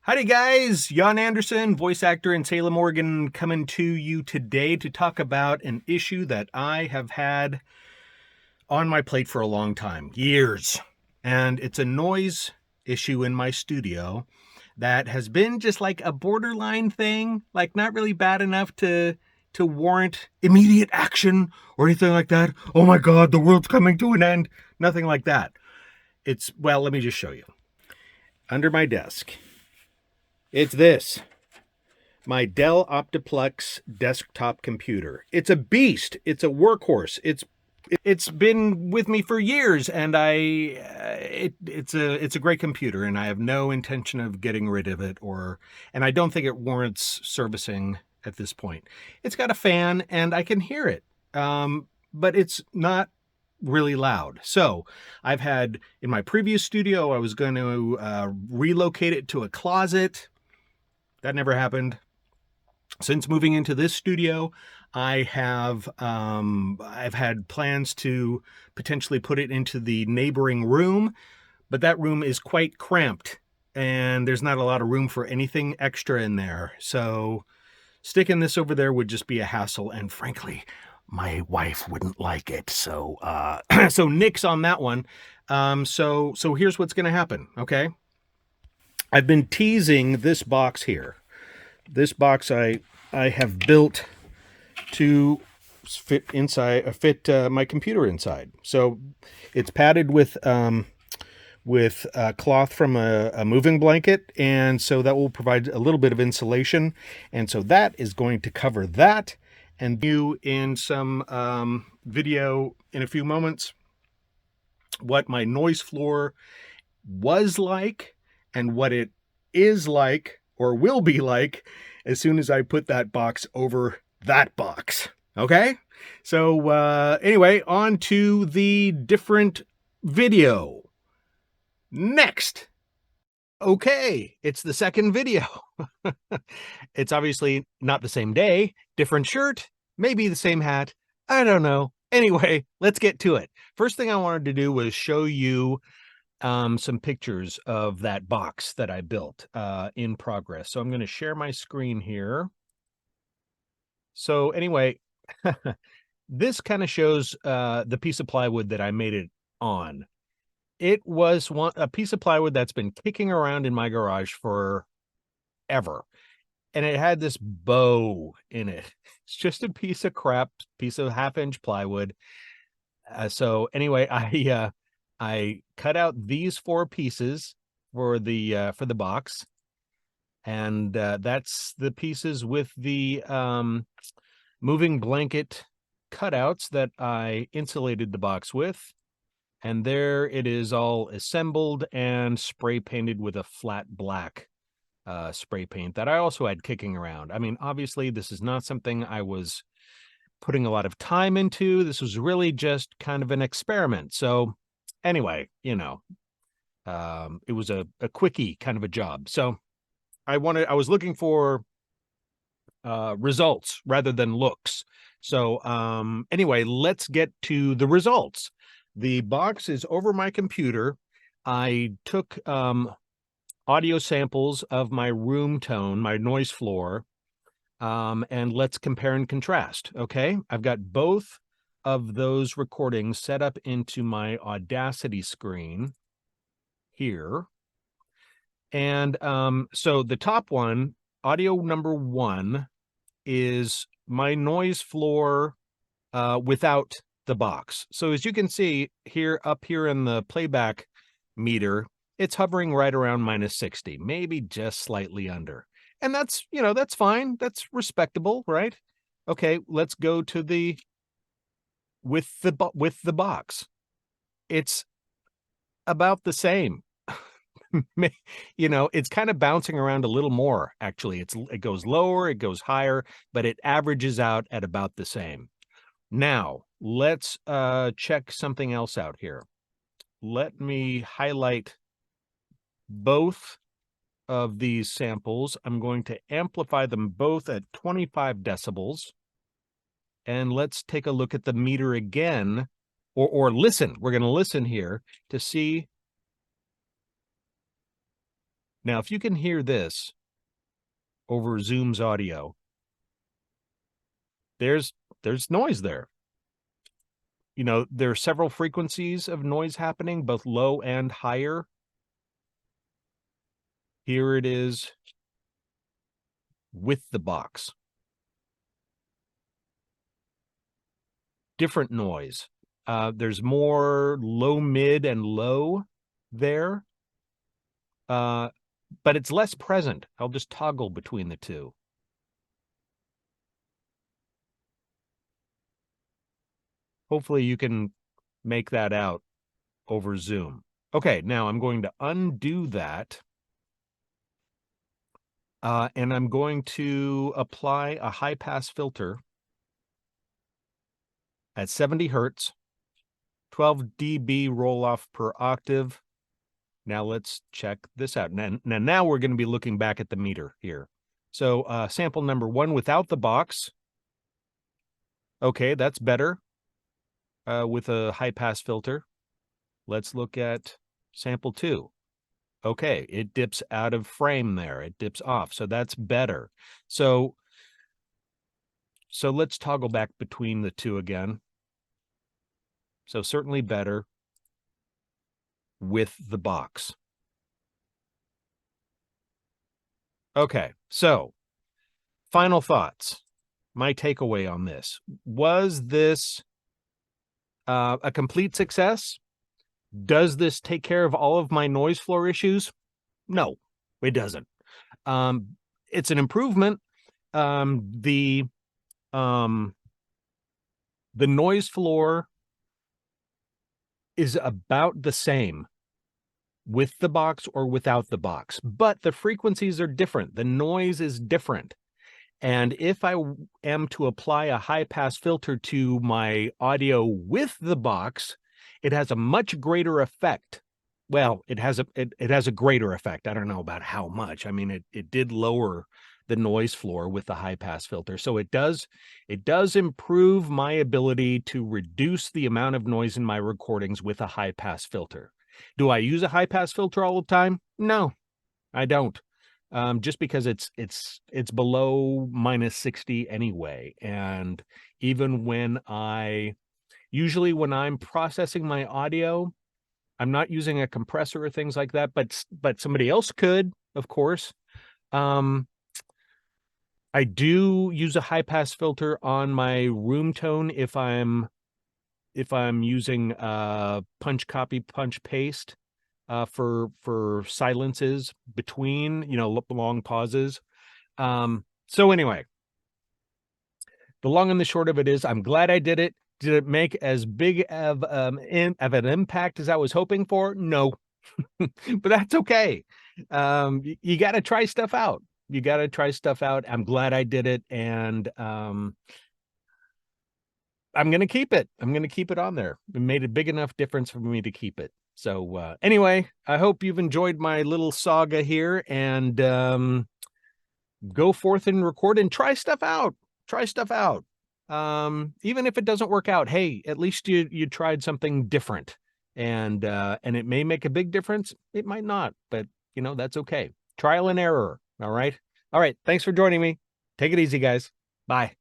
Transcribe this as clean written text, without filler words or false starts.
Howdy guys, Jan Anderson, voice actor in Salem, Oregon, coming to you today to talk about an issue that I have had on my plate for a long time, years. And it's a noise issue in my studio that has been just like a borderline thing, like not really bad enough to warrant immediate action or anything like that. Oh my God, the world's coming to an end. Nothing like that. Well, let me just show you. Under my desk, it's this. My Dell Optiplex desktop computer. It's a beast. It's a workhorse. It's been with me for years, and it's a great computer, and I have no intention of getting rid of it, and I don't think it warrants servicing at this point. It's got a fan, and I can hear it, but it's not really loud. So I've had in my previous studio, I was going to relocate it to a closet. That never happened. Since moving into this studio, I've had plans to potentially put it into the neighboring room, but that room is quite cramped and there's not a lot of room for anything extra in there. So sticking this over there would just be a hassle, and frankly, my wife wouldn't like it. So so nix on that one. So here's what's going to happen, okay? I've been teasing this box here. This box I have built to fit my computer inside. So it's padded with cloth from a moving blanket, and so that will provide a little bit of insulation. And so that is going to cover that. And you in some video in a few moments what my noise floor was like and what it is like or will be like as soon as I put that box over that box. Okay? So anyway, on to the different video. Next. Okay, it's the second video. It's obviously not the same day, different shirt, maybe the same hat. I don't know. Anyway, let's get to it. First thing I wanted to do was show you some pictures of that box that I built in progress. So I'm going to share my screen here. So anyway, this kind of shows the piece of plywood that I made it on. It was a piece of plywood that's been kicking around in my garage for ever. And it had this bow in it. It's just a piece of crap, piece of half-inch plywood. So anyway, I cut out these 4 pieces for the box, and that's the pieces with the moving blanket cutouts that I insulated the box with. And there it is, all assembled and spray painted with a flat black spray paint that I also had kicking around. I mean, obviously, this is not something I was putting a lot of time into. This was really just kind of an experiment. So anyway, you know, it was a quickie kind of a job. So I was looking for results rather than looks. So anyway, let's get to the results. The box is over my computer. I took audio samples of my room tone, my noise floor, and let's compare and contrast. Okay, I've got both of those recordings set up into my Audacity screen here. And so the top one, audio number 1, is my noise floor without the box. So as you can see here, up here in the playback meter, it's hovering right around -60, maybe just slightly under. And that's, you know, that's fine. That's respectable, right? Okay, let's go to the with the box. It's about the same. You know, it's kind of bouncing around a little more, actually. It goes lower, it goes higher, but it averages out at about the same. Now, let's check something else out here. Let me highlight both of these samples. I'm going to amplify them both at 25 decibels. And let's take a look at the meter again, or listen. We're going to listen here to see Now, if you can hear this over Zoom's audio, there's noise there. You know, there are several frequencies of noise happening, both low and higher. Here it is with the box. Different noise. There's more low, mid, and low there. But it's less present. I'll just toggle between the two. Hopefully you can make that out over Zoom. Okay, now I'm going to undo that. And I'm going to apply a high-pass filter at 70 hertz, 12 dB roll-off per octave. Now let's check this out. Now we're going to be looking back at the meter here. So sample number 1 without the box. Okay, that's better with a high-pass filter. Let's look at sample 2. Okay, it dips out of frame there. It dips off, so that's better. So let's toggle back between the two again. So certainly better with the box. Okay, so final thoughts. My takeaway on this. Was this a complete success? Does this take care of all of my noise floor issues? No, it doesn't. It's an improvement. The noise floor is about the same with the box or without the box, but the frequencies are different. The noise is different. And if I am to apply a high-pass filter to my audio with the box, it has a much greater effect. Well, it has a greater effect. I don't know about how much. I mean, it did lower the noise floor with the high-pass filter. So it does improve my ability to reduce the amount of noise in my recordings with a high-pass filter. Do I use a high-pass filter all the time? No, I don't. Just because it's below minus 60 anyway. And even when usually when I'm processing my audio, I'm not using a compressor or things like that, but somebody else could, of course. I do use a high pass filter on my room tone if I'm using punch copy punch paste for silences between, you know, long pauses. So anyway, the long and the short of it is I'm glad I did it. Did it make as big of an impact as I was hoping for? No, but that's okay. You got to try stuff out. You got to try stuff out. I'm glad I did it. And I'm going to keep it. I'm going to keep it on there. It made a big enough difference for me to keep it. So anyway, I hope you've enjoyed my little saga here, and go forth and record and try stuff out. Try stuff out. Even if it doesn't work out, hey, at least you tried something different. And it may make a big difference. It might not, but you know, that's okay. Trial and error. All right. All right. Thanks for joining me. Take it easy, guys. Bye.